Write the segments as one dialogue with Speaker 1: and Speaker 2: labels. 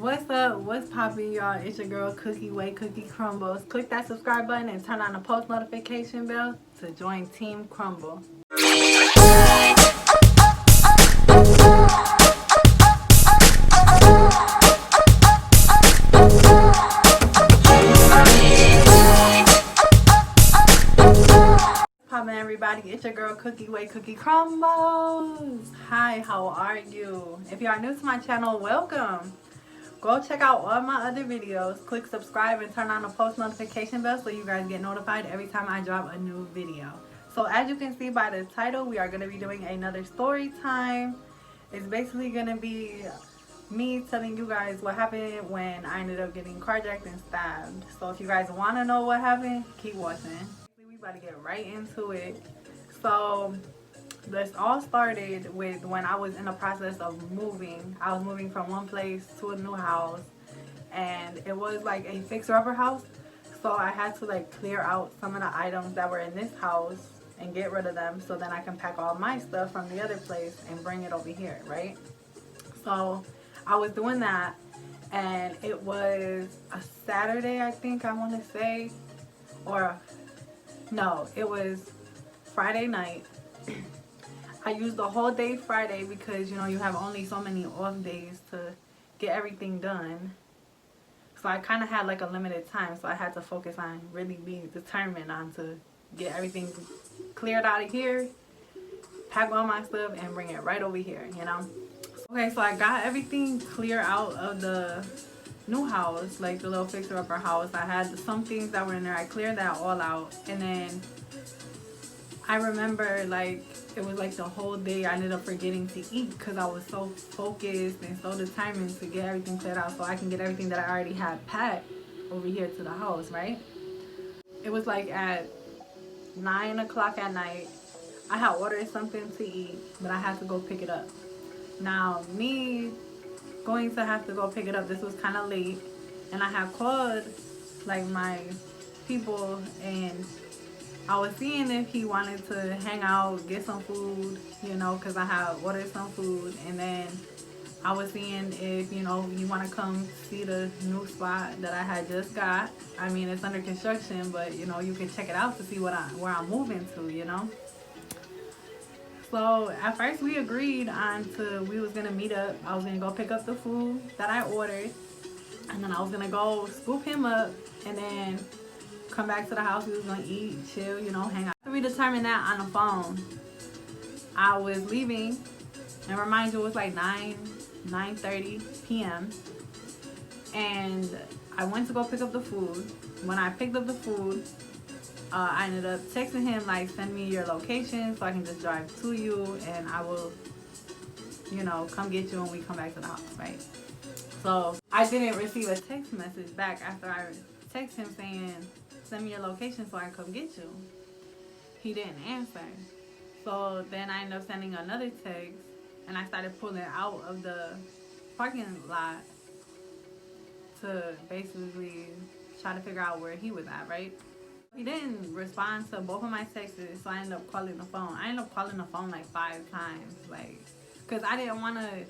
Speaker 1: What's up? What's poppin', y'all? It's your girl WayCookie Crumbles. Click that subscribe button and turn on the post notification bell to join Team Crumble. Poppin', everybody, it's your girl WayCookie Crumbles. Hi, how are you? If you are new to my channel, welcome. Go check out all my other videos. Click subscribe and turn on the post notification bell so you guys get notified every time I drop a new video. So as you can see by the title, we are going to be doing another story time. It's basically going to be me telling you guys what happened when I ended up getting carjacked and stabbed. So if you guys want to know what happened, keep watching. We about to get right into it. So this all started with when I was in the process of moving. I was moving from one place to a new house, and it was like a fixer-upper house. So I had to like clear out some of the items that were in this house and get rid of them so then I can pack all my stuff from the other place and bring it over here, right? So I was doing that, and it was a Saturday, I think I want to say, or no, it was Friday night. I used the whole day Friday because, you know, you have only so many off days to get everything done. So I kind of had like a limited time, so I had to focus on really being determined on to get everything cleared out of here, pack all my stuff, and bring it right over here, you know. Okay, so I got everything clear out of the new house, like the little fixer-upper house. I had some things that were in there. I cleared that all out, and then I remember like it was like the whole day I ended up forgetting to eat because I was so focused and so determined to get everything cleared out so I can get everything that I already had packed over here to the house, right? It was like at 9 o'clock at night. I had ordered something to eat, but I had to go pick it up. Now, me going to have to go pick it up, this was kind of late, and I had called like my people, and I was seeing if he wanted to hang out, get some food, you know, because I had ordered some food. And then I was seeing if, you know, you want to come see the new spot that I had just got. I mean, it's under construction, but, you know, you can check it out to see where I'm moving to, you know. So at first we agreed on we was going to meet up. I was going to go pick up the food that I ordered. And then I was going to go scoop him up and then come back to the house. We was gonna eat, chill, you know, hang out. We determined that on the phone. I was leaving, and remind you, it was like 9:30 p.m. and I went to go pick up the food. When I picked up the food, I ended up texting him like, send me your location so I can just drive to you, and I will, you know, come get you when we come back to the house, right? So I didn't receive a text message back after I texted him saying, send me your location so I can come get you. He didn't answer. So then I ended up sending another text, and I started pulling out of the parking lot to basically try to figure out where he was at, right? He didn't respond to both of my texts, so I ended up calling the phone. I ended up calling the phone like 5 times, like, because I didn't want to,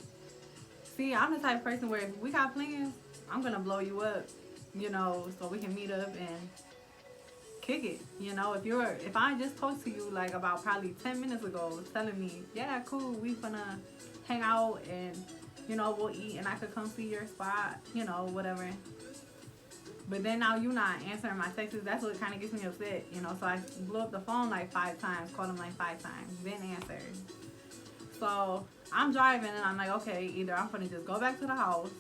Speaker 1: see, I'm the type of person where if we got plans, I'm going to blow you up, you know, so we can meet up and kick it, you know. If I just talked to you like about probably 10 minutes ago telling me, yeah, cool, we finna hang out and, you know, we'll eat and I could come see your spot, you know, whatever. But then now you not answering my texts, that's what kind of gets me upset, you know. So I blew up the phone like 5 times, called him like 5 times, didn't answer. So I'm driving and I'm like, okay, either I'm gonna just go back to the house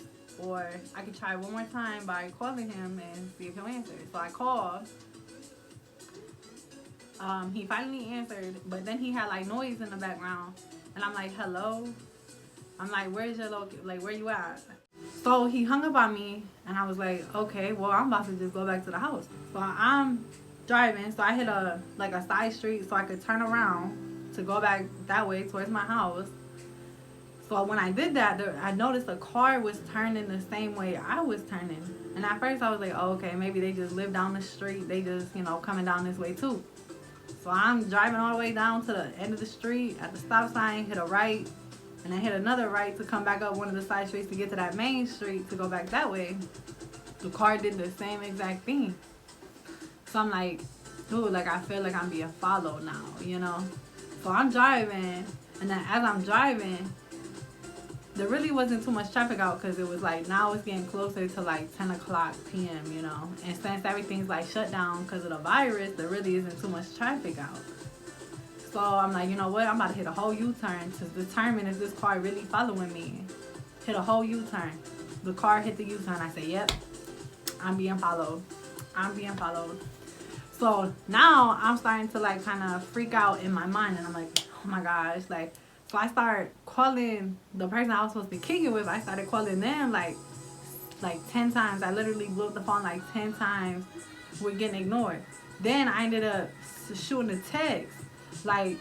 Speaker 1: or I could try one more time by calling him and see if he'll answer. So I called. He finally answered, but then he had like noise in the background, and I'm like, hello? I'm like, where's your like, where you at? So he hung up on me, and I was like, okay, well, I'm about to just go back to the house. So I'm driving, so I hit a side street so I could turn around to go back that way towards my house. So when I did that, I noticed a car was turning the same way I was turning. And at first I was like, oh, okay, maybe they just live down the street. They just, you know, coming down this way too. So I'm driving all the way down to the end of the street at the stop sign, hit a right, and then hit another right to come back up one of the side streets to get to that main street to go back that way, the car did the same exact thing. So I'm like, dude, like I feel like I'm being followed now, you know? So I'm driving, and then as I'm driving, there really wasn't too much traffic out because it was like, now it's getting closer to like 10 o'clock p.m., you know? And since everything's like shut down because of the virus, there really isn't too much traffic out. So I'm like, you know what? I'm about to hit a whole U-turn to determine if this car really following me. Hit a whole U-turn. The car hit the U-turn. I say, yep, I'm being followed. I'm being followed. So now I'm starting to like kind of freak out in my mind, and I'm like, oh my gosh, like, so I start calling the person I was supposed to be kicking with. I started calling them like 10 times. I literally blew up the phone like 10 times. We're getting ignored. Then I ended up shooting a text like,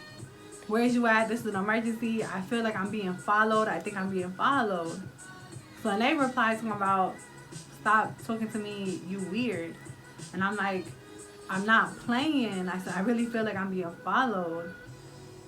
Speaker 1: where's you at? This is an emergency. I feel like I'm being followed. I think I'm being followed. So they replied to me about, stop talking to me, you weird. And I'm like, I'm not playing. I said, I really feel like I'm being followed.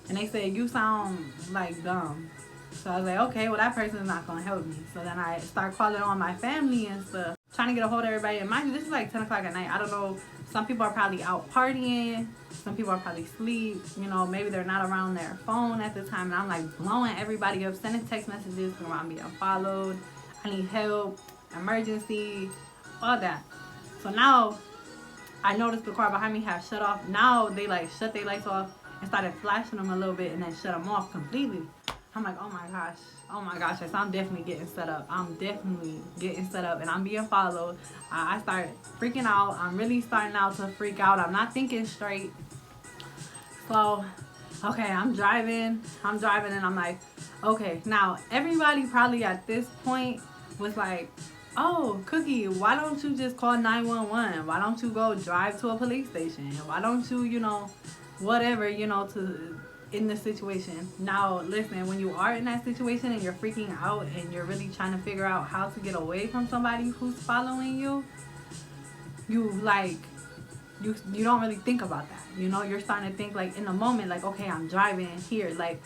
Speaker 1: And they said, you sound like dumb. So I was like, okay, well that person is not gonna help me. So then I start calling on my family and stuff, trying to get a hold of everybody. And mind you, this is like 10 o'clock at night. I don't know, some people are probably out partying. Some people are probably asleep. You know, maybe they're not around their phone at the time. And I'm like blowing everybody up, sending text messages talking about I'm being followed. I need help, emergency, all that. So now I noticed the car behind me had shut off. Now they like shut their lights off and started flashing them a little bit and then shut them off completely. I'm like, oh my gosh, yes, I'm definitely getting set up. I'm definitely getting set up and I'm being followed. I start freaking out. I'm really starting now to freak out. I'm not thinking straight. So, okay, I'm driving and I'm like, okay, now everybody probably at this point was like, oh, Cookie, why don't you just call 911? Why don't you go drive to a police station? Why don't you, you know, whatever, you know, to in the situation. Now, listen, when you are in that situation and you're freaking out and you're really trying to figure out how to get away from somebody who's following you, you don't really think about that. You know, you're starting to think like in the moment, like, okay, I'm driving here. Like,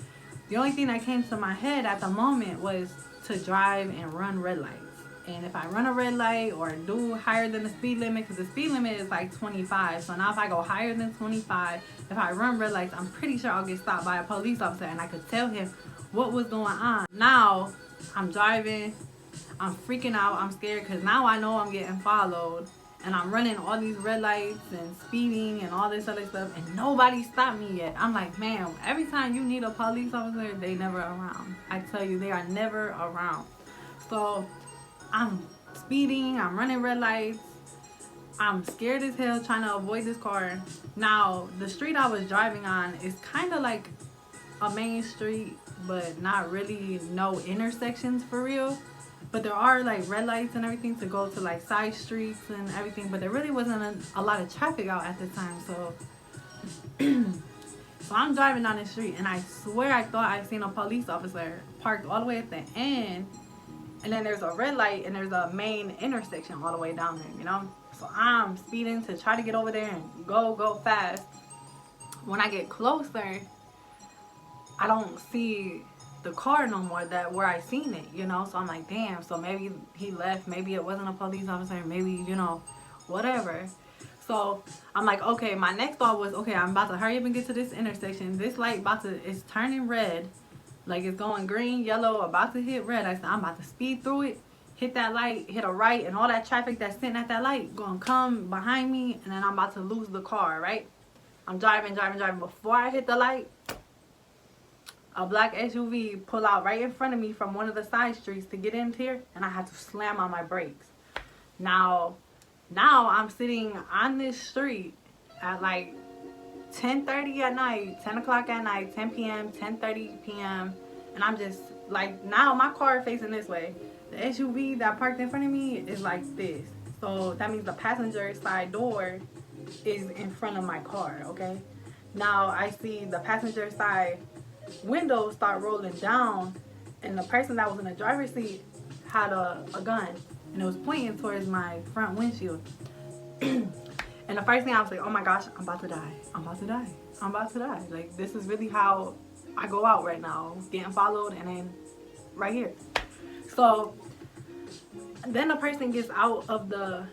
Speaker 1: the only thing that came to my head at the moment was to drive and run red lights. And if I run a red light or do higher than the speed limit, because the speed limit is like 25. So now if I go higher than 25, if I run red lights, I'm pretty sure I'll get stopped by a police officer and I could tell him what was going on. Now I'm driving, I'm freaking out, I'm scared because now I know I'm getting followed. And I'm running all these red lights and speeding and all this other stuff and nobody stopped me yet. I'm like, man, every time you need a police officer, they never around. I tell you, they are never around. So I'm speeding, I'm running red lights, I'm scared as hell trying to avoid this car. Now, the street I was driving on is kind of like a main street, but not really no intersections for real. But there are like red lights and everything to go to like side streets and everything, but there really wasn't a lot of traffic out at the time. So so I'm driving down the street and I swear I thought I seen a police officer parked all the way at the end. And then there's a red light and there's a main intersection all the way down there, you know? So I'm speeding to try to get over there and go fast. When I get closer, I don't see the car no more that where I seen it, you know? So I'm like, damn, so maybe he left, maybe it wasn't a police officer, maybe, you know, whatever. So I'm like, okay, my next thought was, okay, I'm about to hurry up and get to this intersection. This light is turning red. Like it's going green, yellow, about to hit red. I said, I'm about to speed through it, hit that light, hit a right, and all that traffic that's sitting at that light gonna come behind me, and then I'm about to lose the car, right? I'm driving. Before I hit the light, a black SUV pull out right in front of me from one of the side streets to get in here, and I had to slam on my brakes. Now I'm sitting on this street at like 10:30 at night, 10 o'clock at night, 10 p.m., 10:30 p.m. And I'm just like, now my car facing this way. The SUV that parked in front of me is like this. So that means the passenger side door is in front of my car, okay? Now I see the passenger side windows start rolling down and the person that was in the driver's seat had a gun and it was pointing towards my front windshield. And the first thing I was like, oh my gosh, I'm about to die. Like, this is really how I go out right now, getting followed, and then right here. So then the person gets out of the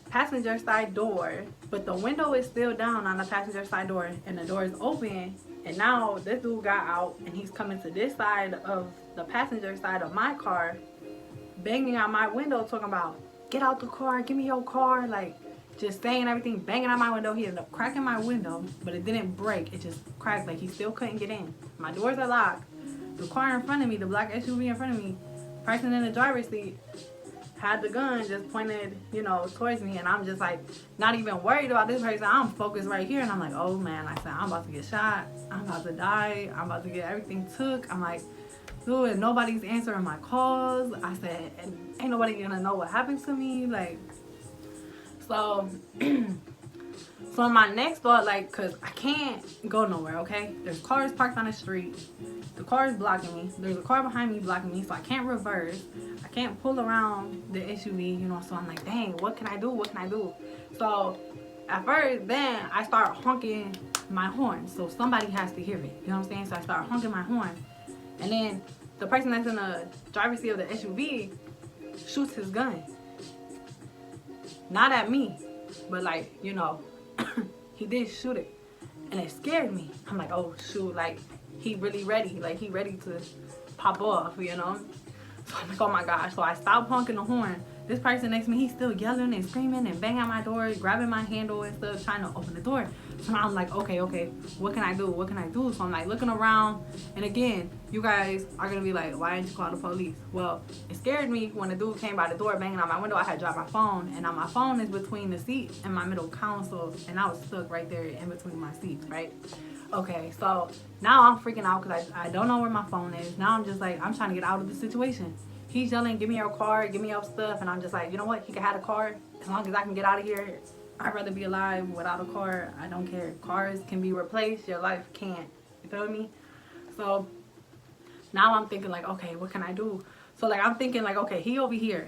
Speaker 1: passenger side door, but the window is still down on the passenger side door, and the door is open. And now this dude got out, and he's coming to this side of the passenger side of my car, banging on my window, talking about, get out the car, give me your car, like just saying everything, banging on my window. He ended up cracking my window, but it didn't break, it just cracked, like he still couldn't get in. My doors are locked. The car in front of me, the black SUV in front of me, person in the driver's seat had the gun just pointed, you know, towards me, and I'm just like not even worried about this person. I'm focused right here, and I'm like, oh man, I said, I'm about to get shot, I'm about to die, I'm about to get everything took. I'm like, dude, and nobody's answering my calls. I said, and ain't nobody gonna know what happened to me. Like, so so my next thought, like, cause I can't go nowhere, okay? There's cars parked on the street, the car is blocking me, there's a car behind me blocking me, so I can't reverse, I can't pull around the SUV, you know. So I'm like, dang, what can I do, what can I do? So at first, then I start honking my horn, so somebody has to hear it, you know what I'm saying? So I start honking my horn, and then the person that's in the driver's seat of the SUV shoots his gun. Not at me, but like, you know, he did shoot it, and it scared me. I'm like, oh shoot, like he really ready, like he ready to pop off, you know. So I'm like, oh my gosh. So I stopped honking the horn. This person next to me, he's still yelling and screaming and banging on my door, grabbing my handle and stuff, trying to open the door. So I'm like, okay, what can I do, what can I do? So I'm like looking around, and again, you guys are gonna be like, why didn't you call the police? Well, it scared me when the dude came by the door banging on my window. I had dropped my phone, and now my phone is between the seat and my middle console, and I was stuck right there in between my seats, right? Okay, so now I'm freaking out because I don't know where my phone is. Now I'm just like, I'm trying to get out of the situation. He's yelling, give me your car, give me your stuff, and I'm just like, you know what, he can have a car as long as I can get out of here. I'd rather be alive without a car. I don't care. Cars can be replaced, your life can't. You feel me? So now I'm thinking like, okay, what can I do? So like I'm thinking like, okay, he over here.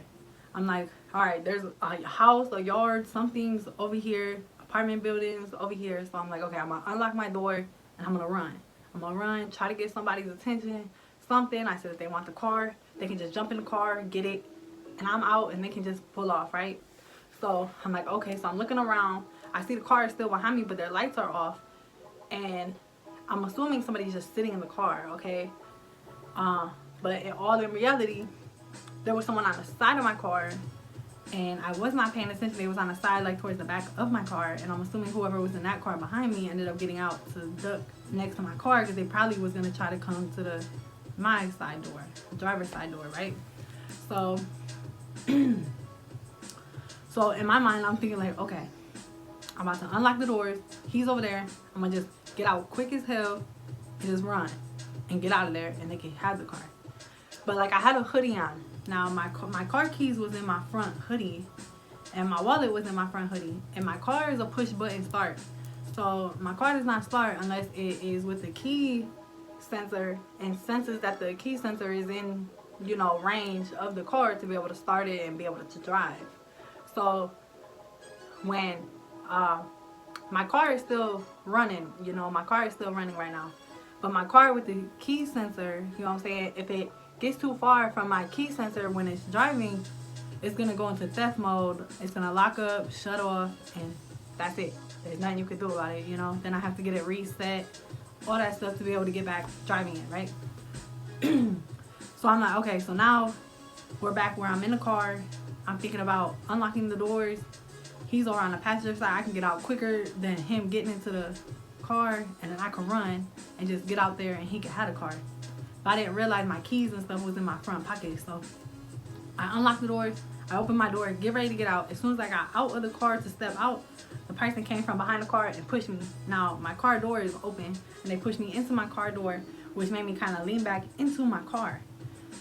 Speaker 1: I'm like, all right, there's a house, a yard, something's over here, apartment buildings over here. So I'm like, okay, I'm gonna unlock my door and I'm gonna run. I'm gonna run, try to get somebody's attention, something. I said if they want the car, they can just jump in the car, get it, and I'm out, and they can just pull off, right? So I'm like, okay, so I'm looking around. I see the car is still behind me, but their lights are off, and I'm assuming somebody's just sitting in the car, okay? But in reality, there was someone on the side of my car, and I was not paying attention. They was on the side, like towards the back of my car, and I'm assuming whoever was in that car behind me ended up getting out to duck next to my car because they probably was gonna try to come to my side door, the driver's side door, right? So so in my mind, I'm thinking like, okay, I'm about to unlock the doors. He's over there. I'm gonna just get out quick as hell and just run and get out of there, and they can have the car. But like I had a hoodie on. Now my car keys was in my front hoodie, and my wallet was in my front hoodie, and my car is a push button start. So my car does not start unless it is with the key sensor and senses that the key sensor is in, you know, range of the car to be able to start it and be able to drive. So when my car is still running, you know, my car is still running right now, but my car with the key sensor, you know what I'm saying, if it gets too far from my key sensor when it's driving, it's gonna go into theft mode. It's gonna lock up, shut off, and that's it. There's nothing you can do about it, you know. Then I have to get it reset, all that stuff to be able to get back driving it, right? So I'm like, okay, so now we're back where I'm in the car. I'm thinking about unlocking the doors. He's over on the passenger side. I can get out quicker than him getting into the car, and then I can run and just get out there and he can have the car. But I didn't realize my keys and stuff was in my front pocket. So I unlocked the doors. I opened my door, get ready to get out. As soon as I got out of the car to step out, the person came from behind the car and pushed me. Now my car door is open, and they pushed me into my car door, which made me kind of lean back into my car.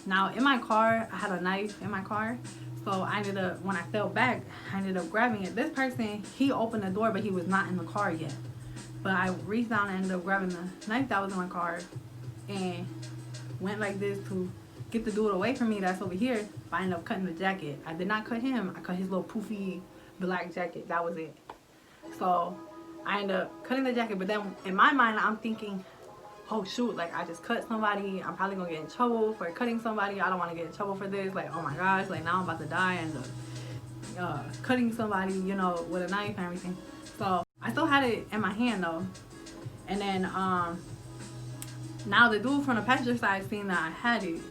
Speaker 1: Now in my car, I had a knife in my car. So I ended up, when I fell back, I ended up grabbing it. This person, he opened the door, but he was not in the car yet. But I reached down and ended up grabbing the knife that was in my car and went like this to get the dude away from me that's over here. But I ended up cutting the jacket. I did not cut him. I cut his little poofy black jacket. That was it. So I ended up cutting the jacket. But then in my mind, I'm thinking, oh shoot, like I just cut somebody, I'm probably gonna get in trouble for cutting somebody, I don't want to get in trouble for this, like oh my gosh, like now I'm about to die and cutting somebody, you know, with a knife and everything. So I still had it in my hand though. And then now the dude from the passenger side seen that I had it,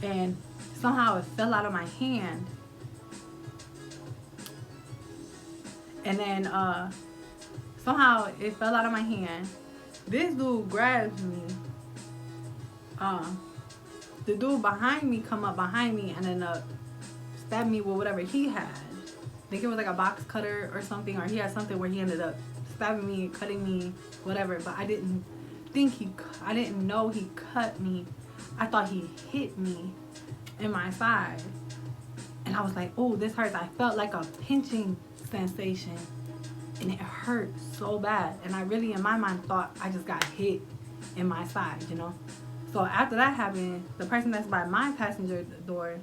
Speaker 1: and somehow it fell out of my hand. And then somehow it fell out of my hand. This dude grabs me. The dude behind me come up behind me and then stab me with whatever he had. I think it was like a box cutter or something, or he had something where he ended up stabbing me, cutting me, whatever. But I didn't know he cut me. I thought he hit me in my side. And I was like, oh, this hurts. I felt like a pinching sensation, and it hurt so bad. And I really, in my mind, thought I just got hit in my side, you know. So after that happened, the person that's by my passenger door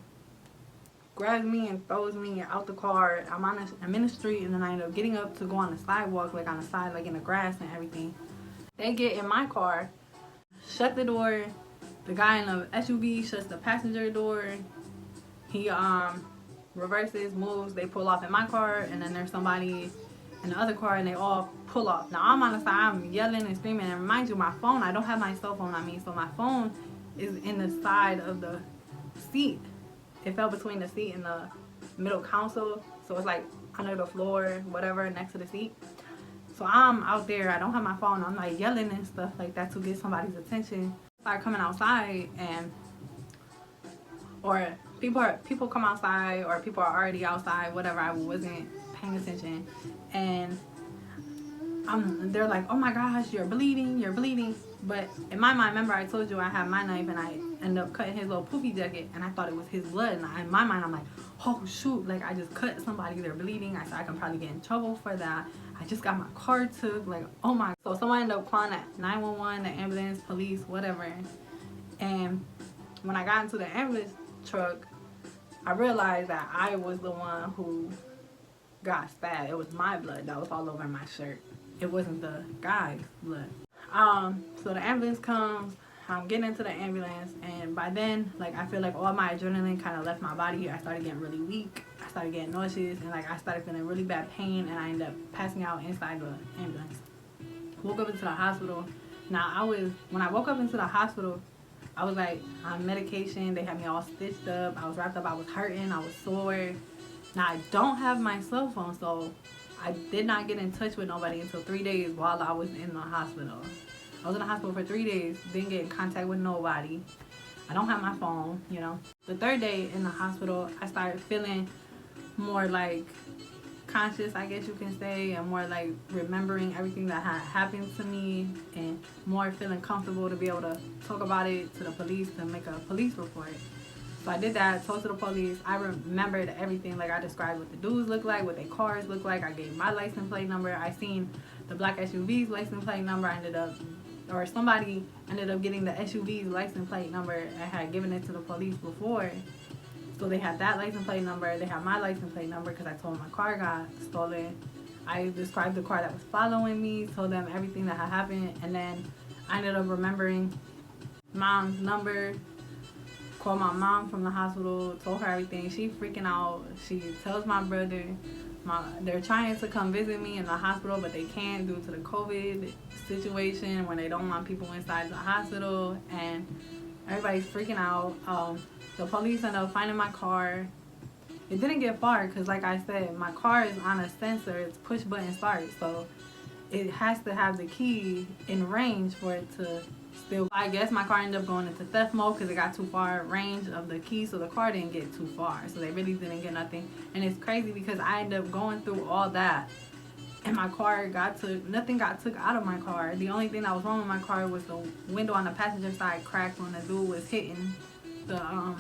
Speaker 1: grabs me and throws me out the car. I'm in the street, and then I end up getting up to go on the sidewalk, like on the side, like in the grass and everything. They get in my car, shut the door. The guy in the SUV shuts the passenger door. He reverses, moves, they pull off in my car, and then there's somebody in the other car, and they all pull off. Now I'm on the side, I'm yelling and screaming, and mind you, my phone, I don't have my cell phone on me, so my phone is in the side of the seat. It fell between the seat and the middle console, so it's like under the floor, whatever, next to the seat. So I'm out there, I don't have my phone, I'm like yelling and stuff like that to get somebody's attention. I start coming outside, and or people come outside, or people are already outside, whatever. I wasn't paying attention, and they're like, oh my gosh, you're bleeding. But in my mind, remember I told you I had my knife, and I ended up cutting his little poofy jacket, and I thought it was his blood. And in my mind, I'm like, oh shoot, like I just cut somebody, they're bleeding. I said I can probably get in trouble for that. I just got my car took, like oh my. So someone ended up calling at 911, the ambulance, police, whatever. And when I got into the ambulance truck, I realized that I was the one who got stabbed. It was my blood that was all over my shirt. It wasn't the guy's blood. So the ambulance comes, I'm getting into the ambulance, and by then, like, I feel like all my adrenaline kind of left my body. I started getting really weak. I started getting nauseous, and like I started feeling really bad pain, and I ended up passing out inside the ambulance. Woke up into the hospital. Now when I woke up into the hospital, I was like on medication. They had me all stitched up. I was wrapped up. I was hurting. I was sore. Now I don't have my cell phone, so I did not get in touch with nobody until 3 days while I was in the hospital. I was in the hospital for 3 days, didn't get in contact with nobody. I don't have my phone, you know. The 3rd day in the hospital, I started feeling more like conscious, I guess you can say, and more like remembering everything that had happened to me, and more feeling comfortable to be able to talk about it to the police, to make a police report. So I did that, told to the police. I remembered everything, like I described what the dudes look like, what their cars look like. I gave my license plate number. I seen the black SUV's license plate number. Somebody ended up getting the SUV's license plate number and had given it to the police before. So they had that license plate number. They had my license plate number because I told them my car got stolen. I described the car that was following me, told them everything that had happened, and then I ended up remembering mom's number. Called my mom from the hospital, told her everything. She freaking out. She tells my brother, they're trying to come visit me in the hospital, but they can't due to the COVID situation when they don't want people inside the hospital, and everybody's freaking out. The police ended up finding my car. It didn't get far because, like I said, my car is on a sensor. It's push button start, so it has to have the key in range for it to still. I guess my car ended up going into theft mode because it got too far range of the key, so the car didn't get too far. So they really didn't get nothing. And it's crazy because I ended up going through all that, and my car nothing got took out of my car. The only thing that was wrong with my car was the window on the passenger side cracked when the dude was hitting the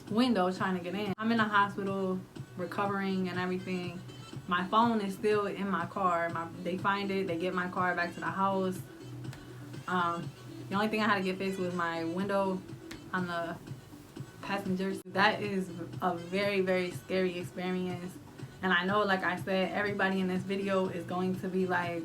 Speaker 1: window trying to get in. I'm in the hospital recovering and everything. My phone is still in my car. They find it, they get my car back to the house. The only thing I had to get fixed was my window on the passenger. That is a very, very scary experience. And I know, like I said, everybody in this video is going to be like,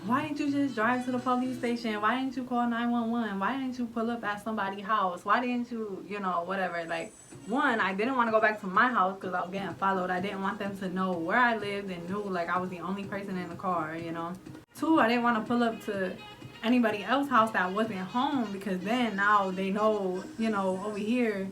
Speaker 1: why didn't you just drive to the police station? Why didn't you call 911? Why didn't you pull up at somebody's house? Why didn't you, you know, whatever. Like, one, I didn't want to go back to my house because I was getting followed. I didn't want them to know where I lived and knew, like, I was the only person in the car, you know. Two, I didn't want to pull up to anybody else's house that wasn't home, because then now they know, you know, over here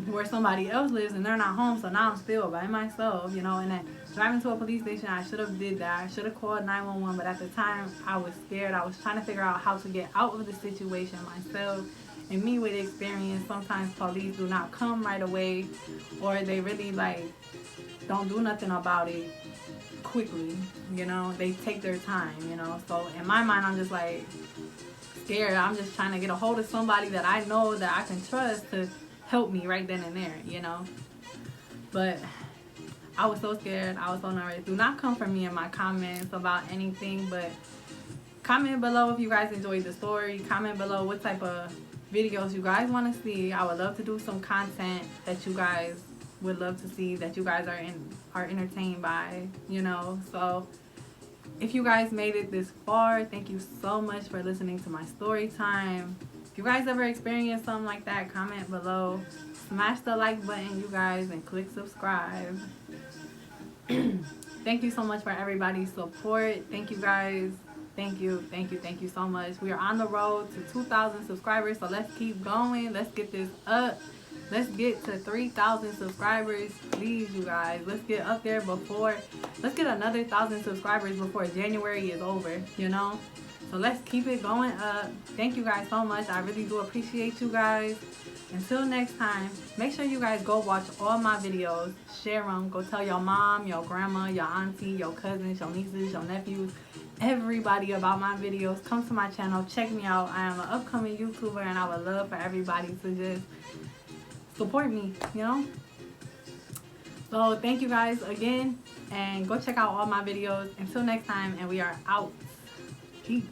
Speaker 1: where somebody else lives and they're not home, so now I'm still by myself, you know. And then driving to a police station, I should have did that. I should have called 911, but at the time I was scared. I was trying to figure out how to get out of the situation myself. And me with experience, sometimes police do not come right away, or they really like don't do nothing about it quickly, you know. They take their time, you know. So in my mind, I'm just like scared. I'm just trying to get a hold of somebody that I know that I can trust to help me right then and there, you know. But I was so scared. I was so nervous. Do not come for me in my comments about anything, but comment below if you guys enjoyed the story. Comment below what type of videos you guys want to see. I would love to do some content that you guys would love to see, that you guys are entertained by, you know. So if you guys made it this far, thank you so much for listening to my story time. If you guys ever experienced something like that, comment below. Smash the like button, you guys, and click subscribe. Thank you so much for everybody's support. Thank you guys. Thank you so much. We are on the road to 2,000 subscribers, so let's keep going. Let's get this up. Let's get to 3,000 subscribers, please, you guys. Let's get up there before, let's get another 1,000 subscribers before January is over, you know. So let's keep it going up. Thank you guys so much. I really do appreciate you guys. Until next time, make sure you guys go watch all my videos. Share them. Go tell your mom, your grandma, your auntie, your cousins, your nieces, your nephews, everybody about my videos. Come to my channel. Check me out. I am an upcoming YouTuber, and I would love for everybody to just support me, you know. So thank you guys again, and go check out all my videos. Until next time, and we are out. Peace.